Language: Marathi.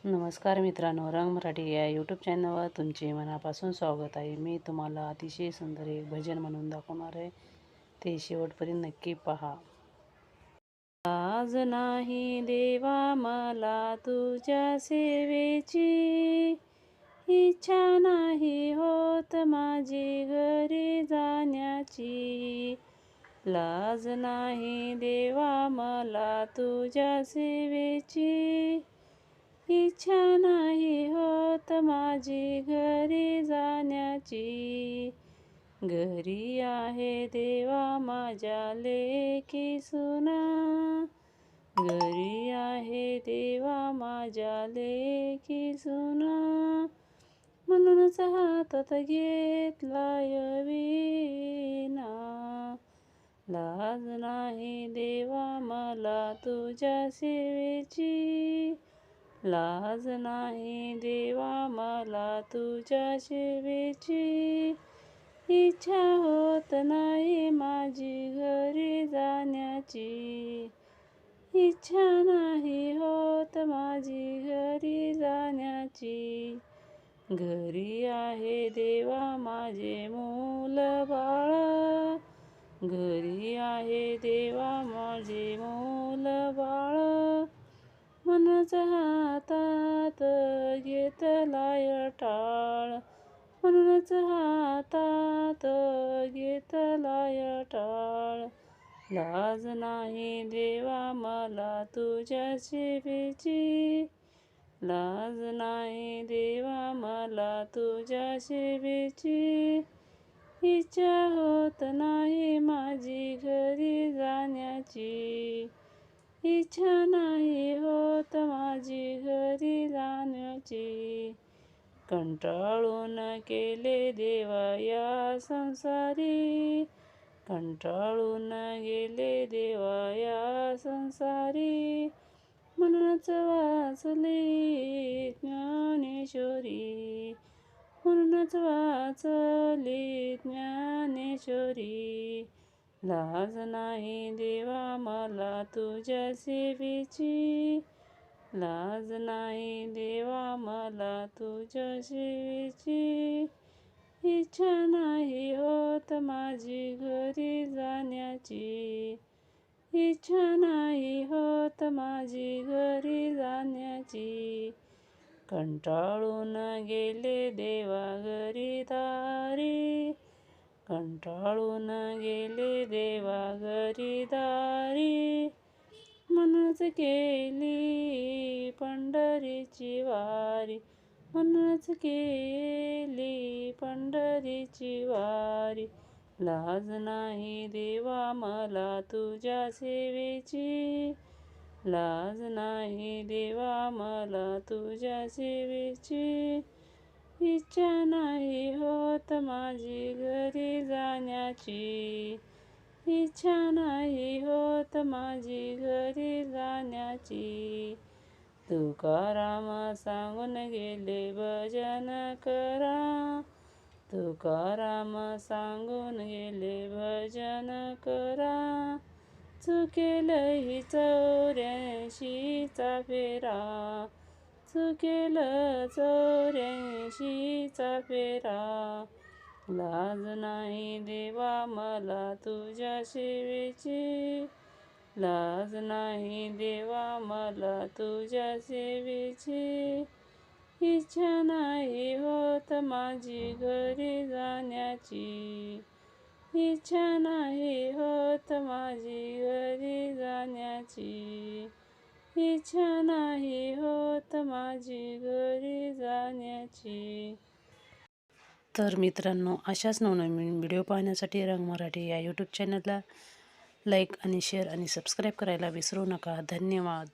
नमस्कार मित्रांनो, रंग मराठी या यूट्यूब चॅनलवर तुमचे मनापासून स्वागत आहे। मी तुम्हाला अतिशय सुंदर एक भजन म्हणून दाखवणार आहे, ते शेवटपर्यंत नक्की पहा। आज नाही देवा मला तुझ्या सेवेची, इच्छा नाही होत माझी घरी जाण्याची। लाज नाही देवा मला तुझ्या सेवेची, इच्छा नाही होत माझी घरी जाण्याची। घरी आहे देवा माझ्या लेकी सुना, घरी आहे देवा माझ्या लेकी सुना। म्हणूनच हातात घेतलाय वीणा, लाज नाही देवा मला तुझ्या सेवेची, लाज नाही देवा मला तुझ्या सेवेची। इच्छा होत नाही माझी घरी जाण्याची, इच्छा नाही होत माझी घरी जाण्याची। घरी आहे देवा माझे मूल बाळ, घरी आहे देवा माझे मूल बाळ। म्हणूनच हातात घेतलाय टाळ, म्हणूनच हातात घेतलाय टाळ। लाज नाही देवा मला तुझ्या सेवेची, लाज नाही देवा मला तुझ्या सेवेची। इच्छा होत नाही माझी घरी जाण्याची, इच्छा नाही होत माझी घरी जाण्याची। कंटाळून केले देवा या संसारी, कंटाळून गेले देवा या संसारी। म्हणूनच वाचली ज्ञानेश्वरी, म्हणूनच वाचली ज्ञानेश्वरी। लाज नाही देवा मला तुझ्या सेवेची, लाज नाही देवा मला तुझ्या सेवेची। इच्छा नाही होत माझी घरी जाण्याची, इच्छा नाही होत माझी घरी जाण्याची। कंटाळून गेले देवा घरी दारी, कंटाळून गेले देवा घरी दारी। म्हणूनच केली पंढरीची वारी, म्हणूनच केली पंढरीची वारी। लाज नाही देवा मला तुझ्या सेवेची, लाज नाही देवा मला तुझ्या सेवेची। इच्छा नाही होत माझी घरी जाण्याची, इच्छा नाही होत माझी घरी जाण्याची। तुकाराम सांगून गेले भजन करा, तुकाराम सांगून गेले भजन करा। चुकेल ही 84चा फेरा, चुकेल 84चा फेरा। लाज नाही देवा मला तुझ्या सेवेची, लाज नाही देवा मला तुझ्या सेवेची। इच्छा नाही होत माझी घरी जाण्याची, इच्छा नाही होत माझी घरी जाण्याची, इच्छा नाही होत माझी घरी जाण्याची। तर मित्रांनो, अशाच नवनवीन व्हिडिओ पाहण्यासाठी रंग मराठी या यूट्यूब चॅनलला लाईक आणि शेअर आणि सबस्क्राईब करायला विसरू नका। धन्यवाद।